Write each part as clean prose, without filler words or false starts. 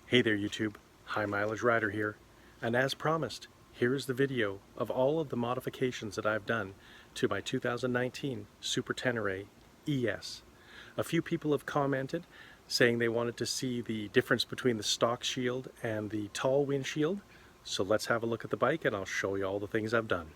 Hey there YouTube, High Mileage Rider here, and as promised, here is the video of all of the modifications that I've done to my 2019 Super Tenere ES. A few people have commented saying they wanted to see the difference between the stock shield and the tall windshield, so let's have a look at the bike and I'll show you all the things I've done.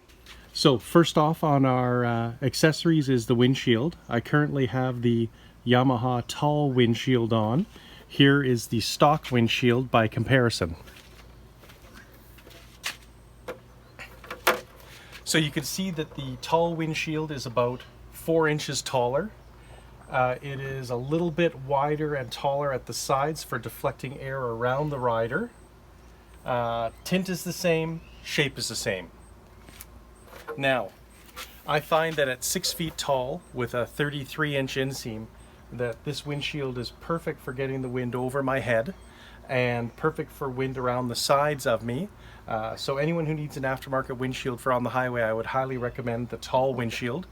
So first off on our accessories is the windshield. I currently have the Yamaha tall windshield on. Here is the stock windshield by comparison. So you can see that the tall windshield is about 4 inches taller. It is a little bit wider and taller at the sides for deflecting air around the rider. Tint is the same, shape is the same. Now, I find that at 6 feet tall with a 33-inch inseam, that this windshield is perfect for getting the wind over my head and perfect for wind around the sides of me. So anyone who needs an aftermarket windshield for on the highway, I would highly recommend the tall windshield.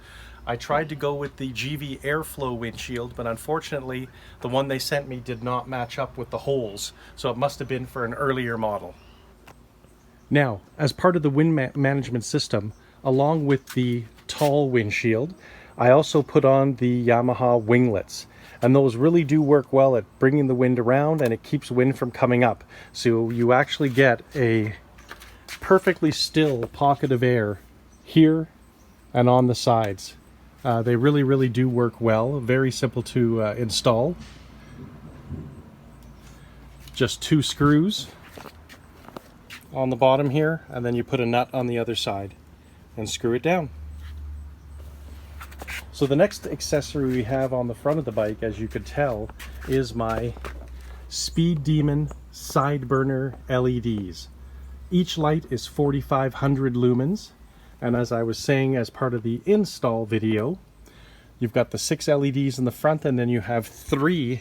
I tried to go with the GV Airflow windshield, but unfortunately the one they sent me did not match up with the holes, so it must have been for an earlier model. Now, as part of the wind management system, along with the tall windshield, I also put on the Yamaha Winglets, and those really do work well at bringing the wind around, and it keeps wind from coming up. So you actually get a perfectly still pocket of air here and on the sides. They really do work well. Very simple to install. Just 2 screws on the bottom here, and then you put a nut on the other side and screw it down. So the next accessory we have on the front of the bike, as you could tell, is my Speed Demon side burner LEDs. Each light is 4,500 lumens, and as I was saying as part of the install video, you've got the 6 LEDs in the front, and then you have 3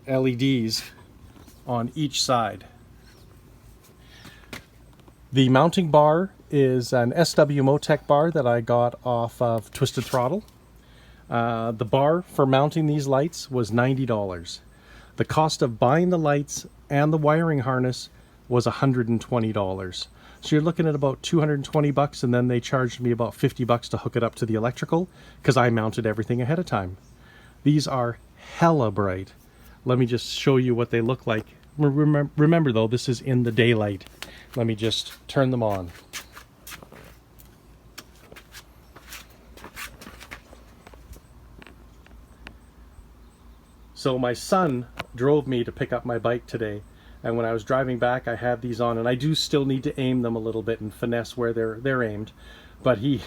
LEDs on each side. The mounting bar is an SW Motec bar that I got off of Twisted Throttle. The bar for mounting these lights was $90. The cost of buying the lights and the wiring harness was $120. So you're looking at about 220 bucks, and then they charged me about 50 bucks to hook it up to the electrical because I mounted everything ahead of time. These are hella bright. Let me just show you what they look like. Remember though, this is in the daylight. Let me just turn them on. So my son drove me to pick up my bike today, and when I was driving back I had these on, and I do still need to aim them a little bit and finesse where they're aimed, but he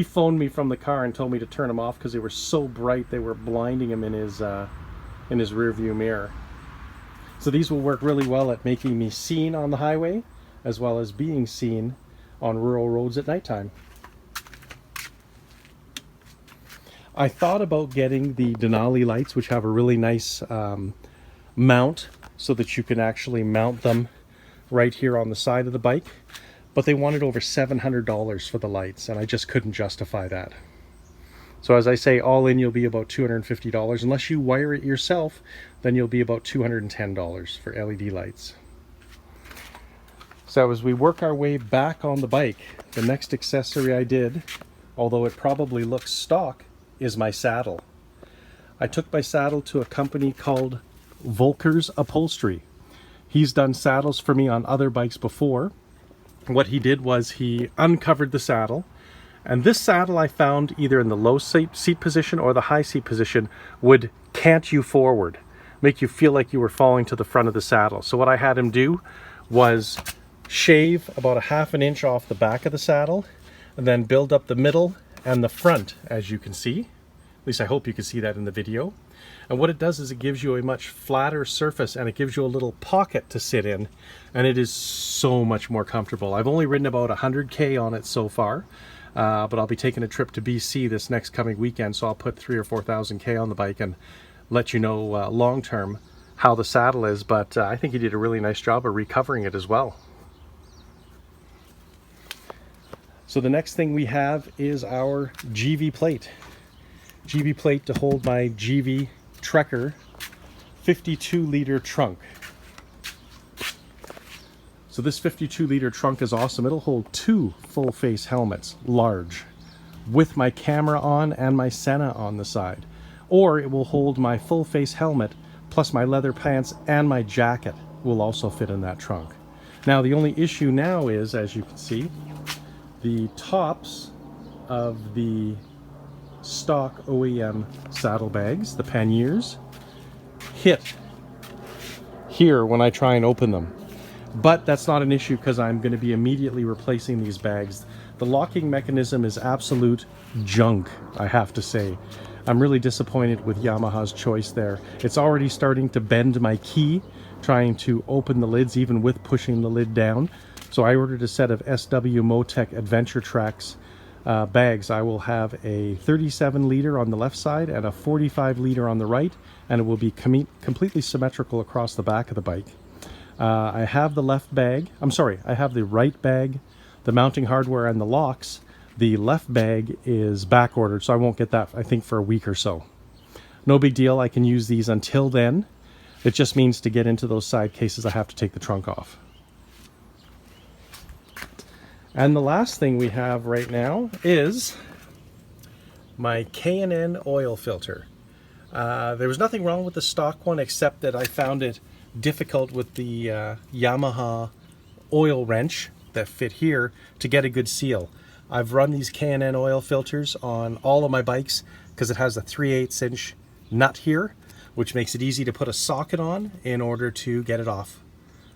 phoned me from the car and told me to turn them off because they were so bright they were blinding him in his rear view mirror. So these will work really well at making me seen on the highway as well as being seen on rural roads at nighttime. I thought about getting the Denali lights, which have a really nice mount so that you can actually mount them right here on the side of the bike, but they wanted over $700 for the lights, and I just couldn't justify that. So as I say, all in you'll be about $250. Unless you wire it yourself, then you'll be about $210 for LED lights. So as we work our way back on the bike, the next accessory I did, although it probably looks stock, is my saddle. I took my saddle to a company called Volker's Upholstery. He's done saddles for me on other bikes before. What he did was he uncovered the saddle, and this saddle I found either in the low seat position or the high seat position would cant you forward, make you feel like you were falling to the front of the saddle. So what I had him do was shave about 1/2 inch off the back of the saddle and then build up the middle and the front, as you can see. At least I hope you can see that in the video. And what it does is it gives you a much flatter surface, and it gives you a little pocket to sit in, and it is so much more comfortable. I've only ridden about 100K on it so far, but I'll be taking a trip to BC this next coming weekend, so I'll put 3,000 or 4,000 K on the bike and let you know long term how the saddle is, but I think he did a really nice job of recovering it as well. So the next thing we have is our GV plate. GV plate to hold my GV Trekker 52-liter trunk. So this 52-liter trunk is awesome. It'll hold 2 full-face helmets, large, with my camera on and my SENA on the side. Or it will hold my full-face helmet plus my leather pants and my jacket will also fit in that trunk. Now the only issue now is, as you can see, the tops of the stock OEM saddlebags, the panniers, hit here when I try and open them. But that's not an issue because I'm going to be immediately replacing these bags. The locking mechanism is absolute junk, I have to say. I'm really disappointed with Yamaha's choice there. It's already starting to bend my key, trying to open the lids even with pushing the lid down. So I ordered a set of SW Motec Adventure Tracks bags. I will have a 37-liter on the left side and a 45-liter on the right, and it will be completely symmetrical across the back of the bike. I have the left bag, I have the right bag, the mounting hardware and the locks. The left bag is back ordered, so I won't get that, I think, for a week or so. No big deal, I can use these until then. It just means to get into those side cases I have to take the trunk off. And the last thing we have right now is my K&N oil filter. There was nothing wrong with the stock one except that I found it difficult with the Yamaha oil wrench that fit here to get a good seal. I've run these K&N oil filters on all of my bikes because it has a 3/8 inch nut here, which makes it easy to put a socket on in order to get it off.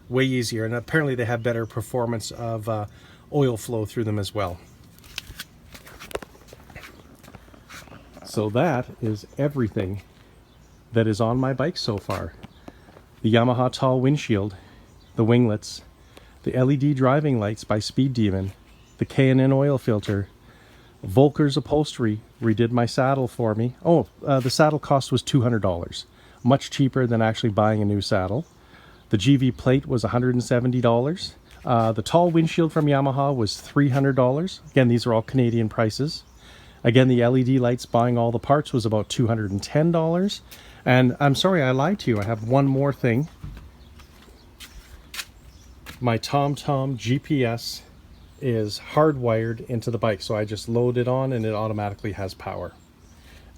Way easier, and apparently they have better performance of oil flow through them as well. So that is everything that is on my bike so far. The Yamaha tall windshield, the winglets, the LED driving lights by Speed Demon, the K&N oil filter, Volker's upholstery redid my saddle for me. The saddle cost was $200, much cheaper than actually buying a new saddle. The GV plate was $170. The tall windshield from Yamaha was $300. Again, these are all Canadian prices. Again, the LED lights, buying all the parts, was about $210. And I'm sorry, I lied to you. I have one more thing. My Tomtom GPS is hardwired into the bike, so I just load it on and it automatically has power.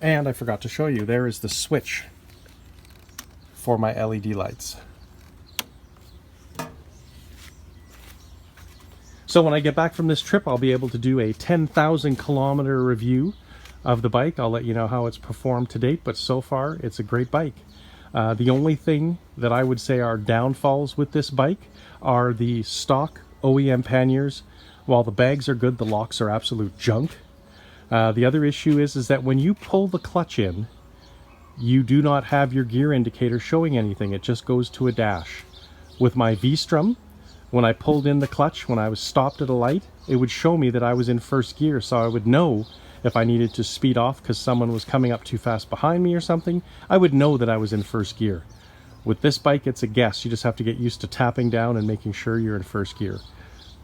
And I forgot to show you, there is the switch for my LED lights. So when I get back from this trip, I'll be able to do a 10,000 kilometer review of the bike. I'll let you know how it's performed to date, but so far it's a great bike. The only thing that I would say are downfalls with this bike are the stock OEM panniers. While the bags are good, the locks are absolute junk. The other issue is that when you pull the clutch in, you do not have your gear indicator showing anything. It just goes to a dash. With my V-Strum, when I pulled in the clutch, when I was stopped at a light, it would show me that I was in first gear, so I would know if I needed to speed off because someone was coming up too fast behind me or something. I would know that I was in first gear. With this bike, it's a guess. You just have to get used to tapping down and making sure you're in first gear.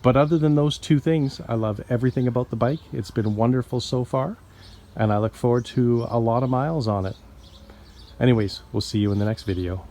But other than those two things, I love everything about the bike. It's been wonderful so far, and I look forward to a lot of miles on it. Anyways, we'll see you in the next video.